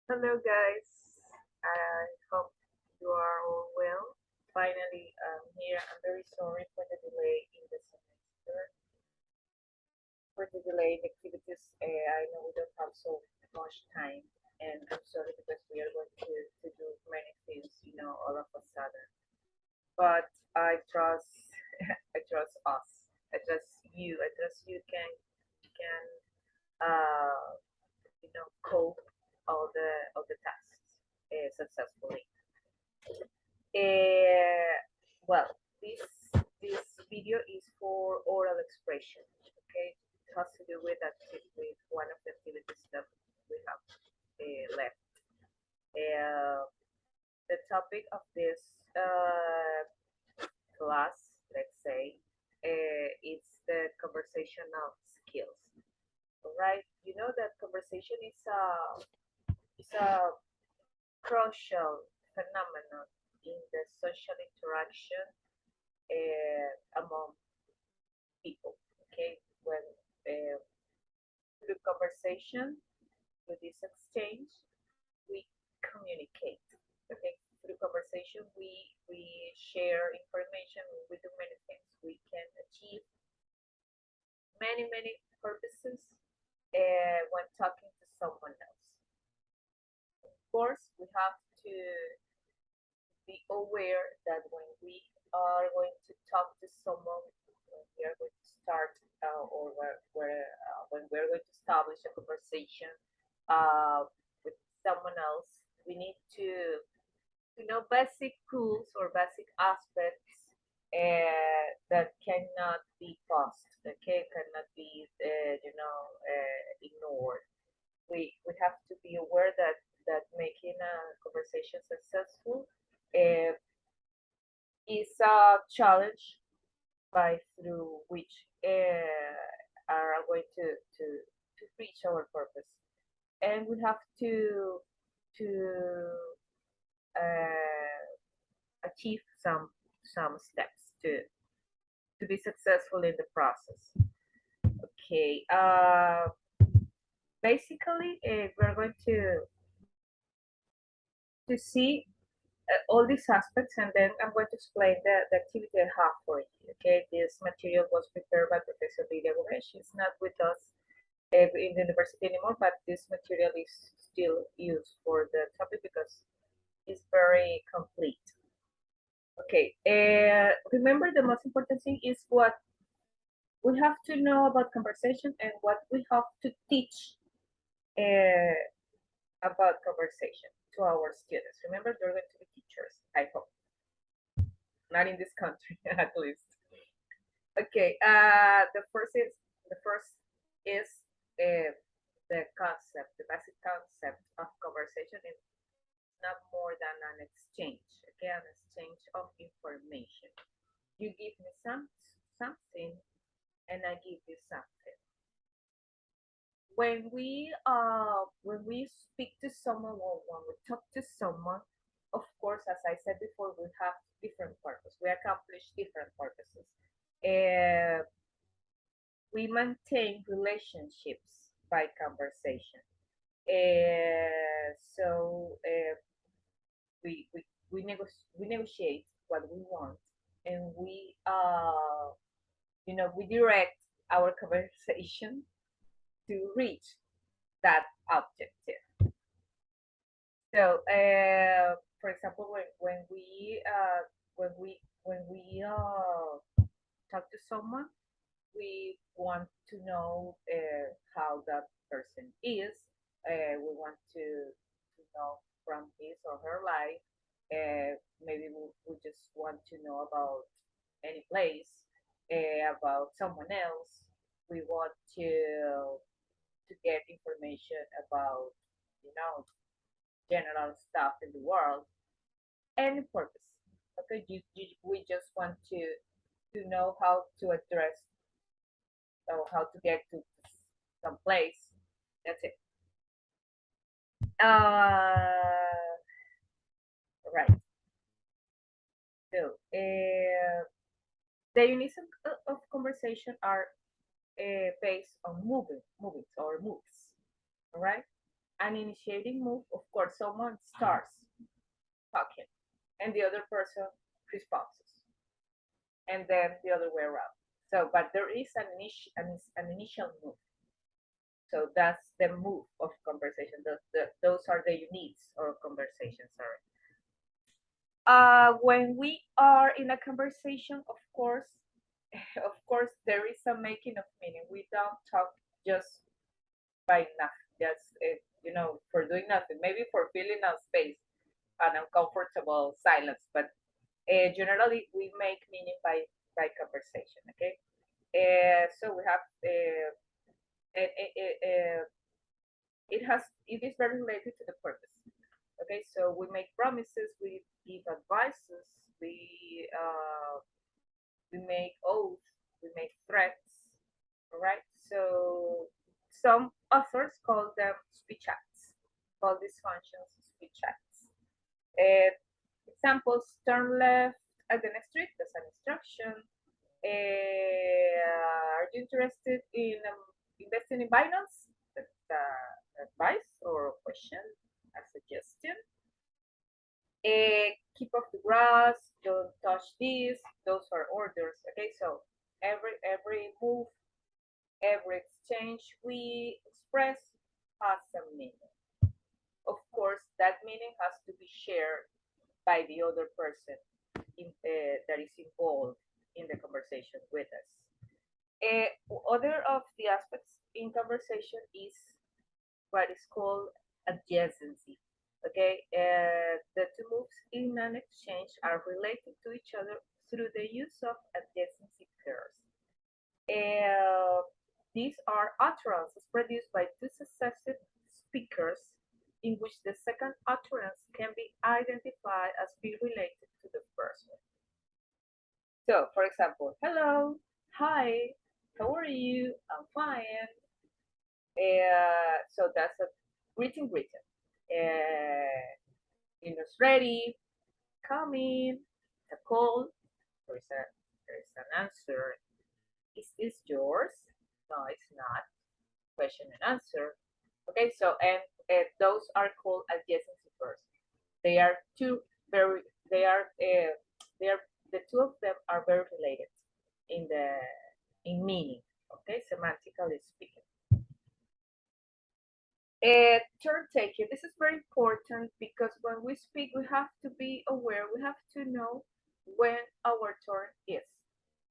Hello, guys. I hope you are all well. Finally, I'm here. I'm very sorry for the delay in the semester, for the delay in activities. I know we don't have so much time, and I'm sorry because we are going to do many things, all of a sudden. But I trust, I trust us. I trust you. I trust you can cope all the tasks successfully. Uh, well, this this video is for oral expression. Okay, it has to do with with one of the activities that we have left. Uh, the topic of this class, let's say, is the conversational skills. All right, you know that conversation is a crucial phenomenon in the social interaction among people. Okay, when uh, through conversation, through this exchange, we communicate. Okay, through conversation, we share information. We do many things. We can achieve many purposes when talking to someone else. Of course, we have to be aware that when we are going to talk to someone, when we are going to start when we're going to establish a conversation with someone else, we need to know basic rules or basic aspects that cannot be paused, okay, cannot be ignored. We have to be aware that making a conversation successful uh, is a challenge by through which are going to reach our purpose, and we have to achieve some steps to be successful in the process. Okay, basically, we're going to see all these aspects, and then I'm going to explain the activity I have for you. Okay, this material was prepared by Professor Lydia Gomes. She's not with us in the university anymore, but this material is still used for the topic because it's very complete. Okay, remember the most important thing is what we have to know about conversation and what we have to teach uh, about conversation to our students. Remember, they're going to be teachers, I hope. Not in this country, at least. Okay, the first is uh, the concept, the basic concept of conversation is not more than an exchange, okay, an exchange of information. You give me something, and I give you something. When we speak to someone or when we talk to someone, of course, as I said before, we have different purposes. We accomplish different purposes. Uh, we maintain relationships by conversation. So we negotiate what we want, and we direct our conversation to reach that objective. So, for example, when we talk to someone, we want to know how that person is. We want to know from his or her life. Maybe we just want to know about any place, about someone else. We want to get information about, you know, general stuff in the world. Any purpose. Okay, we just want to know how to address or how to get to some place. That's it. Right. So the units of conversation are based on moving, movements or moves. All right. An initiating move, of course, someone starts talking and the other person responds, and then the other way around. So, but there is an initial move. So that's the move of conversation. Those are the units of conversation. Sorry. When we are in a conversation, of course, of course, there is a making of meaning. We don't talk just by nothing, just for doing nothing. Maybe for filling a space, an uncomfortable silence, but generally we make meaning by conversation. Okay, so we have uh, uh, uh, it is very related to the purpose. Okay, so we make promises, we give advices, we make oaths, we make threats. All right, so some authors call them speech acts, call these functions speech acts. uh, Examples: turn left at the next street, that's an instruction. Are you interested in investing in Binance? That's advice or a question, a suggestion. Keep off the grass, don't touch this. Those are orders. Okay, so every move, every exchange we express has some meaning. Of course, that meaning has to be shared by the other person that is involved in the conversation with us. Other of the aspects in conversation is what is called adjacency. Okay, the two moves in an exchange are related to each other through the use of adjacency pairs. Uh, these are utterances produced by two successive speakers in which the second utterance can be identified as being related to the first one. So, for example, hello, hi, how are you? I'm fine. So that's a greeting. Dinner's ready, coming, a call, there's an answer. Is this yours? No, it's not. Question and answer. Okay, so and those are called adjacency verbs. They are two very they are the two of them are very related in the in meaning. Okay, semantically speaking. Turn taking. This is very important because when we speak, we have to be aware. We have to know when our turn is,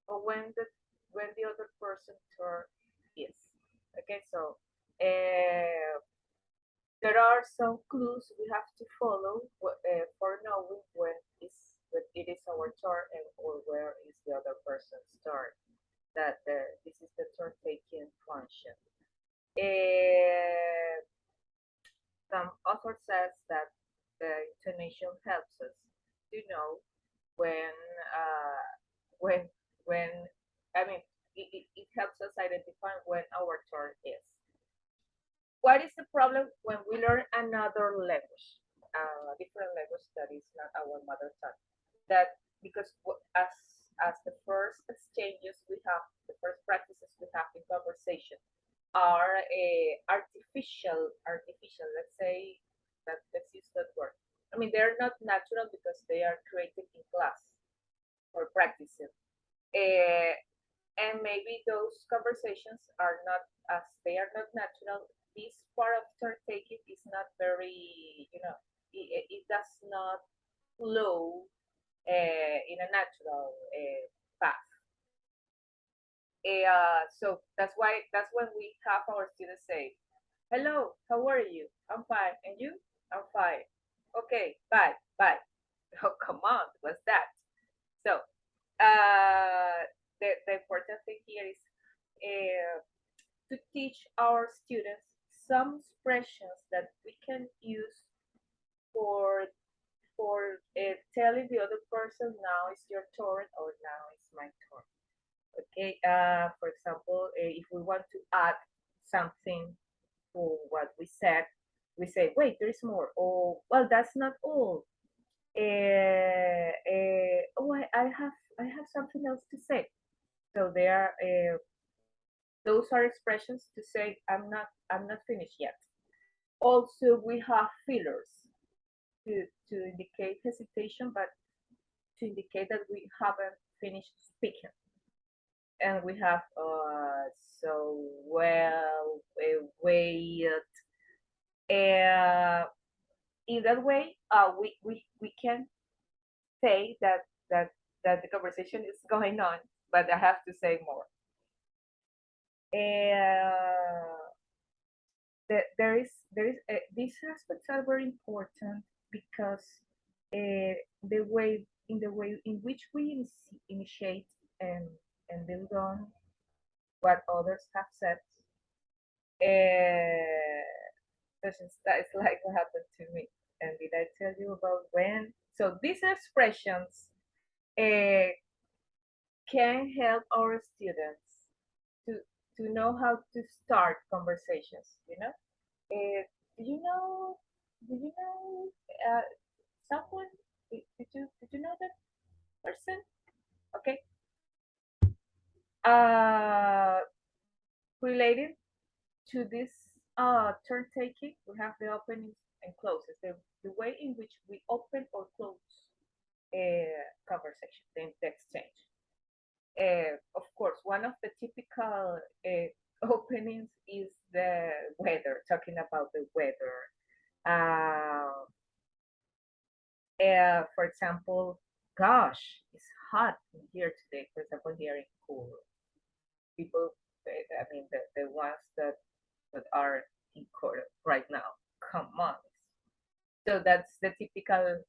or when the other person's turn is. Okay, so there are some clues we have to follow for knowing when it is our turn and or where is the other person's turn. That this is the turn taking function. Uh, some author says that the intonation helps us to know when uh, when when I mean it helps us identify when our turn is. What is the problem when we learn another language, different language that is not our mother tongue? That because as the first exchanges we have, the first practices we have in conversation are artificial. Let's say that let's use that word. I mean, they're not natural because they are created in class for practicing. Uh, and maybe those conversations are not as they are not natural. This part of turn taking is not very, it does not flow in a natural path. So that's when we have our students say, "Hello, how are you? I'm fine, and you? I'm fine. Okay, bye." Oh, come on, what's that? So the important thing here is uh, to teach our students some expressions that we can use for telling the other person now is your turn or now is my turn. Okay, for example, if we want to add something to what we said, we say, wait, there's more. Oh, well, that's not all. Oh, I have something else to say. So those are expressions to say I'm not finished yet. Also, we have fillers to indicate hesitation, but to indicate that we haven't finished speaking. And we have so well, wait. Uh, in that way, we can say that the conversation is going on, but I have to say more. Uh, there is these aspects are very important because the way in which we initiate and build on what others have said. That's like what happened to me. And did I tell you about when? So these expressions uh, can help our students to know how to start conversations. Do you know? Do you know someone? Did you know that person? Okay. Uh, Related to this turn taking, we have the openings and closes. The way in which we open or close a conversation, the exchange. Of course, one of the typical openings is the weather, talking about the weather. Uh, for example, gosh, it's hot in here today. For example, here in Cool, people, I mean, the ones that are in court right now. Come on. So that's the typical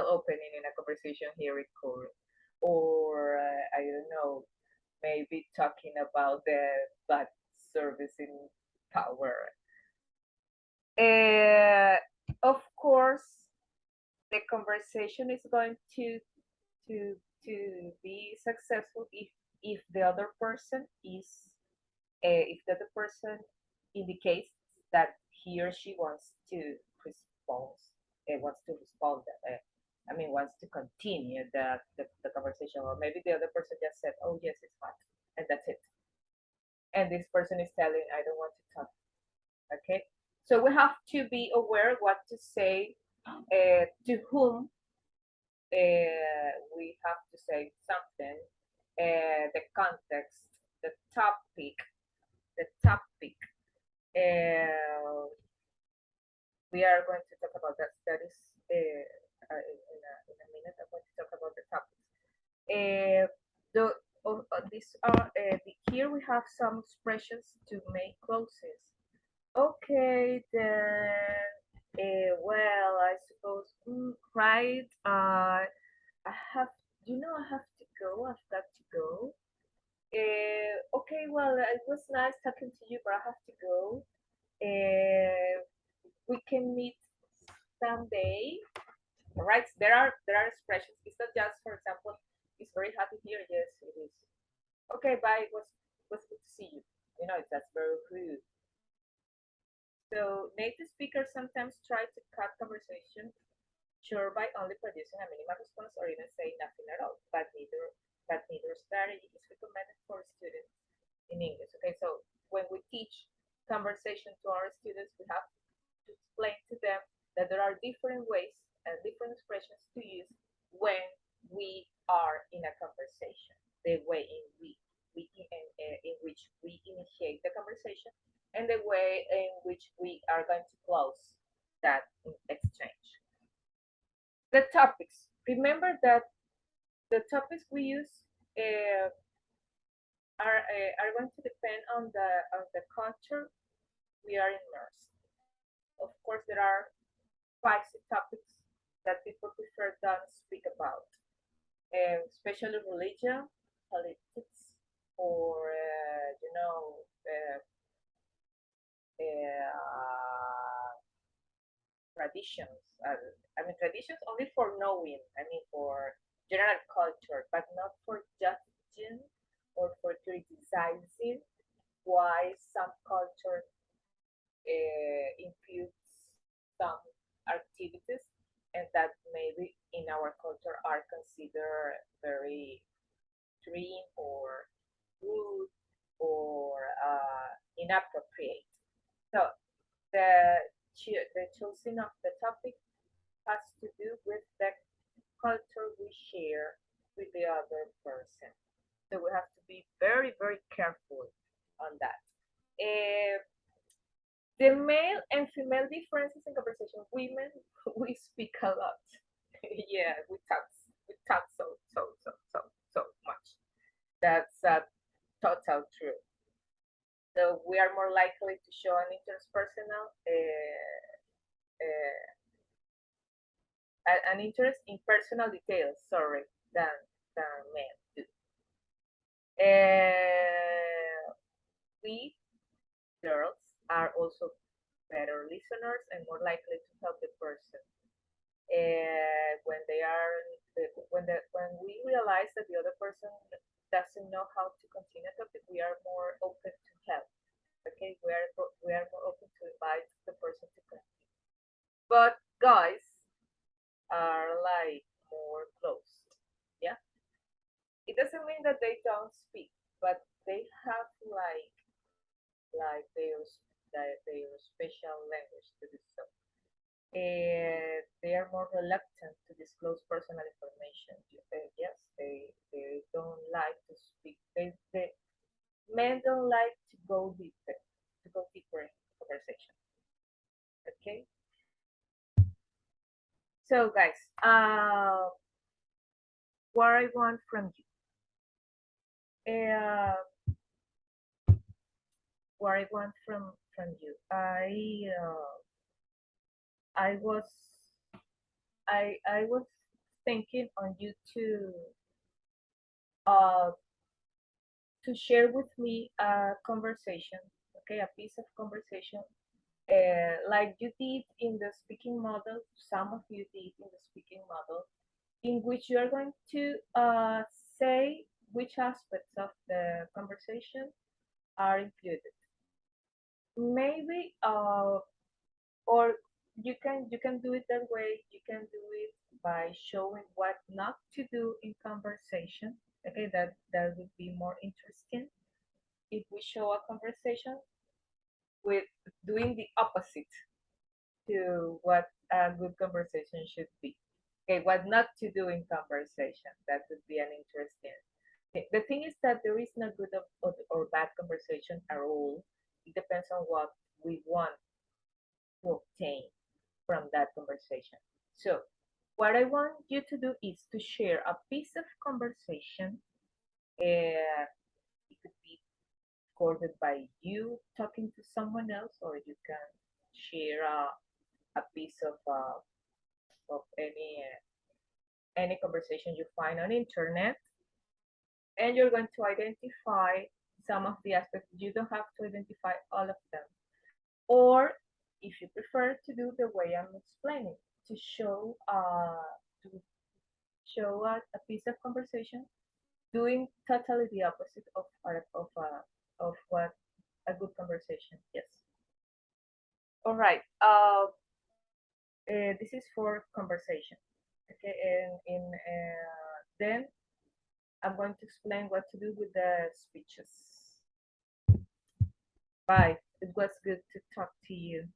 opening in a conversation here in court, or I don't know, maybe talking about the bad service in power. Uh, of course, the conversation is going to be successful if the other person is if the other person indicates that he or she respond wants to respond I mean wants to continue the conversation, or maybe the other person just said, oh yes, it's fine, and that's it, and this person is telling, I don't want to talk. Okay, so we have to be aware what to say, to whom we have to say something, the context, the topic, the topic. Uh, we are going to talk about that. That is in a minute. I'm going to talk about the topics. The these are here we have some expressions to make closes. Okay, then. Well, I suppose. Right. I have. I have to go. I've got to go. Okay. Well, it was nice talking to you, but I have to go. Uh, we can meet someday. Right? There are expressions. It's not just, for example, it's very happy here. Yes, it is. Okay, bye. Was good to see you. That's very rude. So native speakers sometimes try to cut conversation short by only producing a minimal response or even saying nothing at all. But neither strategy is recommended for students in English. Okay, so when we teach conversation to our students, we have to explain to them that there are different ways and different expressions to use when we are in a conversation. The way in which we initiate the conversation, and the way in which we are going to close that exchange. The topics. Remember that the topics we use uh, are going to depend on the culture we are immersed. Of course, there are spicy topics that people prefer don't speak about, especially religion, politics, or traditions. I mean, traditions only for knowing. I mean, for general culture, but not for judging or for criticizing why some culture imputes some activities, and that maybe in our culture are considered very extreme or rude or inappropriate. So the choosing of the topic has to do with the culture we share with the other person. So we have to be very, very careful on that. Uh, the male and female differences in conversation. Women, we speak a lot. Yeah, we talk so much. That's total true. So we are more likely to show an uh, an interest in personal details, sorry, than men do. Uh, we girls are also better listeners and more likely to help the person when they are when we realize that the other person doesn't know how to continue a topic, we are more open to help. Okay, we are more open to invite the person to continue. But guys are like more closed. Yeah, it doesn't mean that they don't speak, but they have like their special language to do so. They are more reluctant to disclose personal information. Yes, they don't like to speak. Men don't like to go deeper in conversation. Okay, so guys, what I want from you, what I want from you, I was I was thinking on you uh to share with me a conversation, okay, a piece of conversation, like you did in the speaking model. Some of you did in the speaking model, in which you are going to say which aspects of the conversation are included. Maybe or you can do it that way. You can do it by showing what not to do in conversation. Okay, that would be more interesting if we show a conversation with doing the opposite to what a good conversation should be. Okay, what not to do in conversation. That would be an interesting. The thing is that there is no good or bad conversation at all. It depends on what we want to obtain from that conversation. So, what I want you to do is to share a piece of conversation. It could be recorded by you talking to someone else, or you can share a piece of any conversation you find on internet, and you're going to identify some of the aspects. You don't have to identify all of them, or if you prefer to do the way I'm explaining, to show a piece of conversation doing totally the opposite of what a good conversation is. All right. This is for conversation. Okay, and then I'm going to explain what to do with the speeches. Bye. It was good to talk to you.